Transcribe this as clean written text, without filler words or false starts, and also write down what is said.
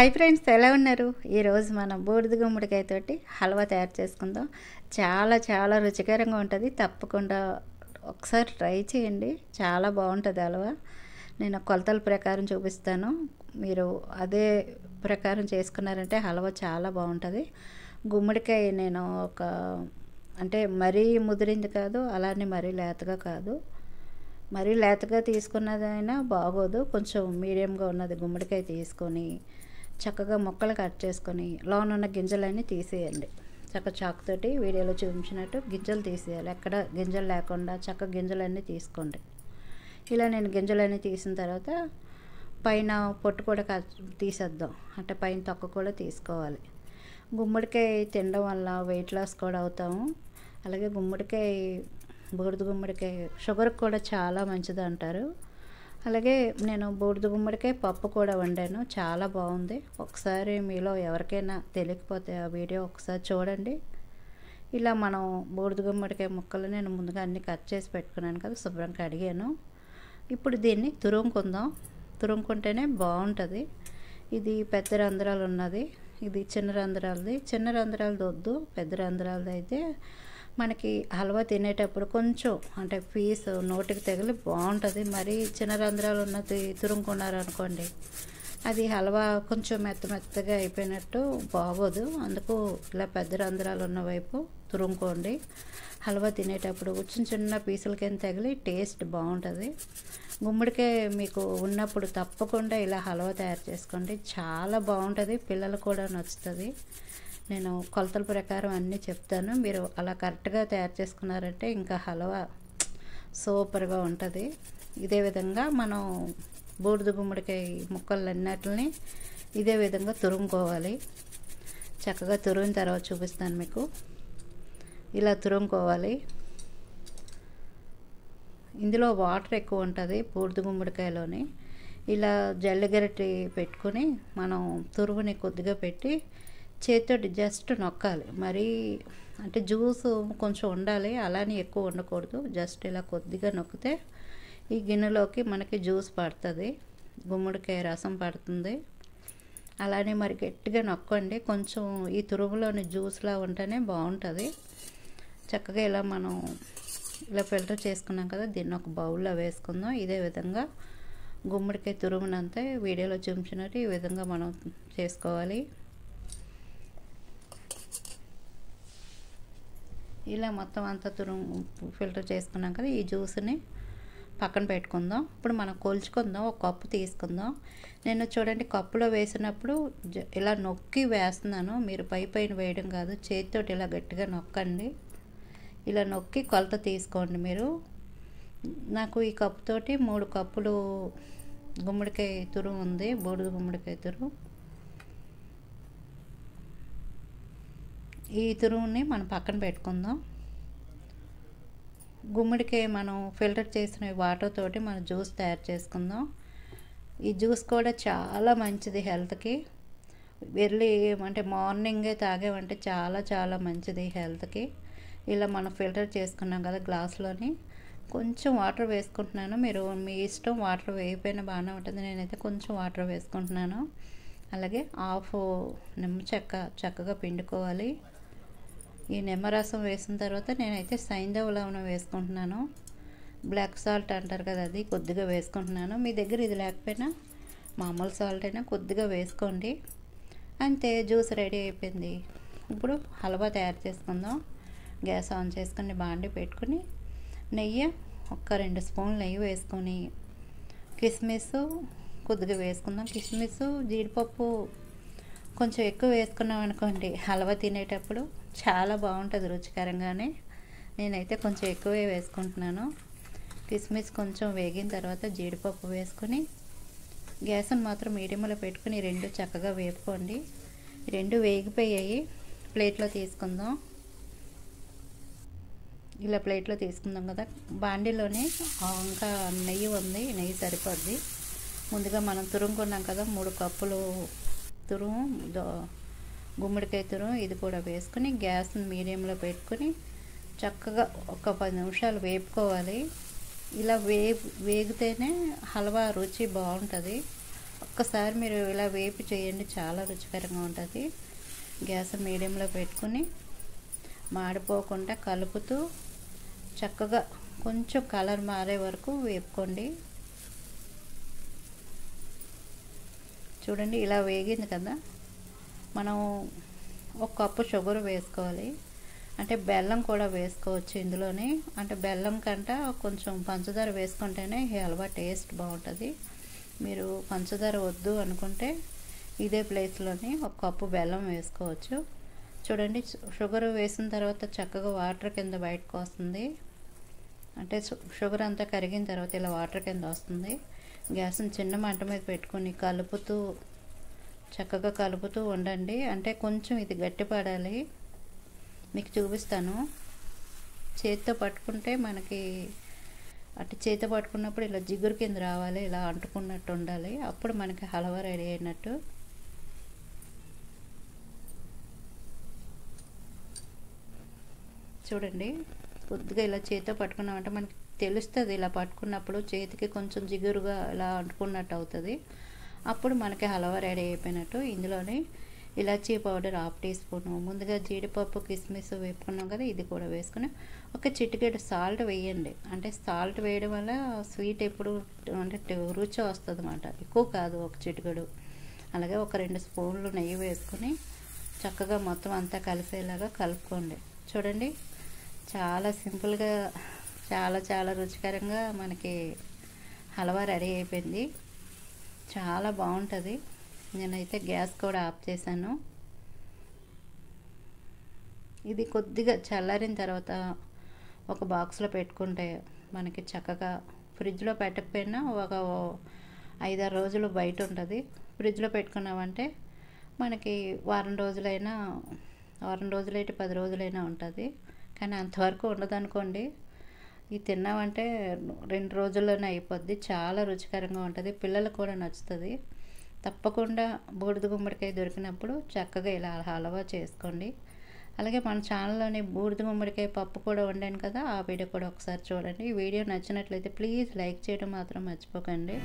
Hi friends, ఎలా ఉన్నారు? ఈరోజు మనం బూడిద గుమ్మడికాయతోటి హల్వా తయారు చేసుకుందాం. చాలా చాలా రుచికరంగా ఉంటుంది. తప్పకుండా ఒకసారి ట్రై చేయండి. చాలా బాగుంటుంది హల్వా. నేను కొలతల ప్రకారం చూపిస్తాను. మీరు అదే ప్రకారం చేసుకున్నారంటే హల్వా చాలా బాగుంటుంది. గుమ్మడికాయ నేను అంటే మరీ ముదిరింది కాదు, అలానే మరీ లేతగా కాదు. మరీ లేతగా తీసుకున్నదైనా బాగోదు. కొంచెం మీడియంగా ఉన్నది గుమ్మడికాయ తీసుకొని చక్కగా ముక్కలు కట్ చేసుకొని లోన ఉన్న గింజలన్నీ తీసేయండి. చాకుతోటి వీడియోలో చూపించినట్టు గింజలు తీసేయాలి. ఎక్కడ గింజలు లేకుండా చక్క గింజలన్నీ తీసుకోండి. ఇలా నేను గింజలన్నీ తీసిన తర్వాత పైన పొట్టు కూడా తీసేద్దాం. అంటే పైన తొక్క కూడా తీసుకోవాలి. గుమ్మడికాయ తినడం వల్ల వెయిట్ లాస్ కూడా అవుతాము. అలాగే బూడిద గుమ్మడికాయ షుగర్కి కూడా చాలా మంచిది అంటారు. అలాగే నేను బూడిద గుమ్మడికాయ పప్పు కూడా వండాను. చాలా బాగుంది. ఒకసారి మీలో ఎవరికైనా తెలియకపోతే ఆ వీడియో ఒకసారి చూడండి. ఇలా మనం బూడిద గుమ్మడికాయ ముక్కలు నేను ముందుగా అన్నీ కట్ చేసి పెట్టుకున్నాను కదా, శుభ్రంగా కడిగాను. ఇప్పుడు దీన్ని తురుముకుంటేనే బాగుంటుంది. ఇది పెద్ద రంధ్రాలు ఉన్నది, ఇది చిన్న రంధ్రాలది. చిన్న రంధ్రాలది వద్దు, పెద్ద రంధ్రాలది అయితే మనకి హల్వా తినేటప్పుడు కొంచెం అంటే పీస్ నోటికి తగిలి బాగుంటుంది. మరి చిన్న రంధ్రాలు ఉన్నది తురుముకున్నారనుకోండి, అది హల్వా కొంచెం మెత్తగా అయిపోయినట్టు బాగోదు. అందుకు ఇలా పెద్ద రంధ్రాలు ఉన్న వైపు తురుముకోండి. హల్వా తినేటప్పుడు చిన్న పీసుల కింద తగిలి టేస్ట్ బాగుంటుంది. గుమ్మడికాయ మీకు ఉన్నప్పుడు తప్పకుండా ఇలా హల్వా తయారు చేసుకోండి. చాలా బాగుంటుంది, పిల్లలు కూడా నచ్చుతుంది. నేను కొలతల ప్రకారం అన్నీ చెప్తాను. మీరు అలా కరెక్ట్గా తయారు చేసుకున్నారంటే ఇంకా హల్వా సూపర్గా ఉంటుంది. ఇదే విధంగా మనం బూడిద గుమ్మడికాయ ముక్కలన్నిటిని ఇదే విధంగా తురుముకోవాలి. చక్కగా తురిమిన తర్వాత చూపిస్తాను మీకు. ఇలా తురుముకోవాలి. ఇందులో వాటర్ ఎక్కువ ఉంటుంది బూడిద గుమ్మడికాయలోని. ఇలా జల్లెగరిటె పెట్టుకొని మనం తురుగుని కొద్దిగా పెట్టి చేతితోటి జస్ట్ నొక్కాలి. మరీ అంటే జ్యూస్ కొంచెం ఉండాలి, అలానే ఎక్కువ ఉండకూడదు. జస్ట్ ఇలా కొద్దిగా నొక్కితే ఈ గిన్నెలోకి మనకి జ్యూస్ పడుతుంది, గుమ్మడికాయ రసం పడుతుంది. అలానే మరి గట్టిగా నొక్కండి. కొంచెం ఈ తురుగులోని జ్యూస్లా ఉంటేనే బాగుంటుంది. చక్కగా ఇలా మనం ఇలా ఫిల్టర్ చేసుకున్నాం కదా, దీన్ని ఒక బౌల్లో వేసుకుందాం. ఇదే విధంగా గుమ్మడికాయ తురుగునంతా వీడియోలో చూపించినట్టు ఈ విధంగా మనం చేసుకోవాలి. ఇలా మొత్తం అంతా ఫిల్టర్ చేసుకున్నాం కదా, ఈ జ్యూస్ని పక్కన పెట్టుకుందాం. ఇప్పుడు మనం కొలుచుకుందాం. ఒక కప్పు తీసుకుందాం. నేను చూడండి కప్పులో వేసినప్పుడు ఇలా నొక్కి వేస్తున్నాను. మీరు పైన వేయడం కాదు, చేతితోటి ఇలా గట్టిగా నొక్కండి. ఇలా నొక్కి కొలత తీసుకోండి మీరు. నాకు ఈ కప్పుతోటి 3 కప్పులు గుమ్మడికాయ తురుము ఉంది, బూడిద గుమ్మడికాయ తురుము. ఈ తురుముని మనం పక్కన పెట్టుకుందాం. గుమ్మడికాయ మనం ఫిల్టర్ చేసిన వాటర్ తోటి మనం జ్యూస్ తయారు చేసుకుందాం. ఈ జ్యూస్ కూడా చాలా మంచిది హెల్త్కి. అంటే మార్నింగే తాగేవంటే చాలా చాలా మంచిది హెల్త్కి. ఇలా మనం ఫిల్టర్ చేసుకున్నాం కదా గ్లాసులోని, కొంచెం వాటర్ వేసుకుంటున్నాను. మీరు మీ ఇష్టం, వాటర్ వేయకపోయినా బాగానే ఉంటుంది. నేనైతే కొంచెం వాటర్ వేసుకుంటున్నాను. అలాగే హాఫ్ నిమ్మ చక్కగా పిండుకోవాలి. ఈ నిమ్మరసం వేసిన తర్వాత నేనైతే సైంధవ లవణం వేసుకుంటున్నాను. బ్లాక్ సాల్ట్ అంటారు కదా, అది కొద్దిగా వేసుకుంటున్నాను. మీ దగ్గర ఇది లేకపోయినా మామూలు సాల్ట్ అయినా కొద్దిగా వేసుకోండి. అంతే, జ్యూస్ రెడీ అయిపోయింది. ఇప్పుడు హల్వా తయారు చేసుకుందాం. గ్యాస్ ఆన్ చేసుకుని బాండి పెట్టుకుని నెయ్యి 2 స్పూన్లు నెయ్యి వేసుకొని కిస్మిస్ కొద్దిగా వేసుకుందాం. కిస్మిస్ జీడిపప్పు కొంచెం ఎక్కువ వేసుకున్నాం అనుకోండి, హల్వా తినేటప్పుడు చాలా బాగుంటుంది రుచికరంగానే. నేనైతే కొంచెం ఎక్కువే వేసుకుంటున్నాను. కిస్మిస్ కొంచెం వేగిన తర్వాత జీడిపప్పు వేసుకొని గ్యాస్ని మాత్రం మీడియంలో పెట్టుకుని 2 చక్కగా వేపుకోండి. 2 వేగిపోయాయి. ప్లేట్లో తీసుకుందాం. ఇలా ప్లేట్లో తీసుకుందాం కదా. బాండీలోనే ఇంకా నెయ్యి ఉంది, నెయ్యి సరిపోద్ది. ముందుగా మనం తురుముకున్నాం కదా 3 కప్పులు గుమ్మడికాయ తురుము, ఇది కూడా వేసుకుని గ్యాస్ని మీడియంలో పెట్టుకుని చక్కగా ఒక 10 నిమిషాలు వేపుకోవాలి. ఇలా వేగితేనే హల్వా రుచి బాగుంటుంది. ఒక్కసారి మీరు ఇలా వేపి చేయండి, చాలా రుచికరంగా ఉంటుంది. గ్యాస్ మీడియంలో పెట్టుకుని మాడిపోకుండా కలుపుతూ చక్కగా కొంచెం కలర్ మారే వరకు వేపుకోండి. చూడండి ఇలా వేగింది కదా. మనం ఒక కప్పు షుగర్ వేసుకోవాలి. అంటే బెల్లం కూడా వేసుకోవచ్చు ఇందులోనే. అంటే బెల్లం కంటే కొంచెం పంచదార వేసుకుంటేనే ఈ హల్వా టేస్ట్ బాగుంటుంది. మీరు పంచదార వద్దు అనుకుంటే ఇదే ప్లేస్లోనే ఒక కప్పు బెల్లం వేసుకోవచ్చు. చూడండి షుగర్ వేసిన తర్వాత చక్కగా వాటర్ కింద బయటకు వస్తుంది. అంటే షుగర్ అంతా కరిగిన తర్వాత ఇలా వాటర్ కింద వస్తుంది. గ్యాస్ని చిన్న మంట మీద పెట్టుకుని చక్కగా కలుపుతూ ఉండండి. అంటే కొంచెం ఇది గట్టిపడాలి. మీకు చూపిస్తాను. చేతితో పట్టుకుంటే మనకి అటు చేతితో పట్టుకున్నప్పుడు ఇలా జిగురు కింద రావాలి, ఇలా అంటుకున్నట్టు ఉండాలి. అప్పుడు మనకి హల్వా రెడీ అయినట్టు. చూడండి కొద్దిగా ఇలా చేతితో పట్టుకున్నామంటే మనకి తెలుస్తుంది. ఇలా పట్టుకున్నప్పుడు చేతికి కొంచెం జిగురుగా ఇలా అంటుకున్నట్టు అవుతుంది. అప్పుడు మనకి హల్వా రెడీ అయిపోయినట్టు. ఇందులోనే ఇలాచీ పౌడర్ 1/2 టీ స్పూను, ముందుగా జీడిపప్పు కిస్మిస్ వేపుకున్నాం కదా, ఇది కూడా వేసుకుని ఒక చిటికెడు సాల్ట్ వేయండి. అంటే సాల్ట్ వేయడం వల్ల స్వీట్ ఎప్పుడు అంటే రుచి వస్తుంది అన్నమాట. ఎక్కువ కాదు, ఒక చిటికెడు. అలాగే ఒక 2 స్పూన్లు నెయ్యి వేసుకుని చక్కగా మొత్తం అంతా కలిసేలాగా కలుపుకోండి. చూడండి చాలా సింపుల్గా చాలా రుచికరంగా మనకి హల్వా రెడీ అయిపోయింది. చాలా బాగుంటుంది. నేనైతే గ్యాస్ కూడా ఆఫ్ చేశాను. ఇది కొద్దిగా చల్లారిన తర్వాత ఒక బాక్స్లో పెట్టుకుంటే మనకి చక్కగా ఫ్రిడ్జ్లో పెట్టకపోయినా ఒక 5-6 రోజులు బయట ఉంటుంది. ఫ్రిడ్జ్లో పెట్టుకున్నామంటే మనకి వారం రోజులైతే 10 రోజులైనా ఉంటుంది. కానీ అంతవరకు ఉండదనుకోండి. ఇది తిన్నామంటే 2 రోజుల్లోనే అయిపోద్ది. చాలా రుచికరంగా ఉంటుంది. పిల్లలకు కూడా నచ్చుతుంది. తప్పకుండా బూడిద గుమ్మడికాయ దొరికినప్పుడు చక్కగా ఇలా హల్వా చేసుకోండి. అలాగే మన ఛానల్లోని బూడిద గుమ్మడికాయ పప్పు కూడా వండాను కదా, ఆ వీడియో కూడా ఒకసారి చూడండి. ఈ వీడియో నచ్చినట్లయితే ప్లీజ్ లైక్ చేయడం మాత్రం మర్చిపోకండి.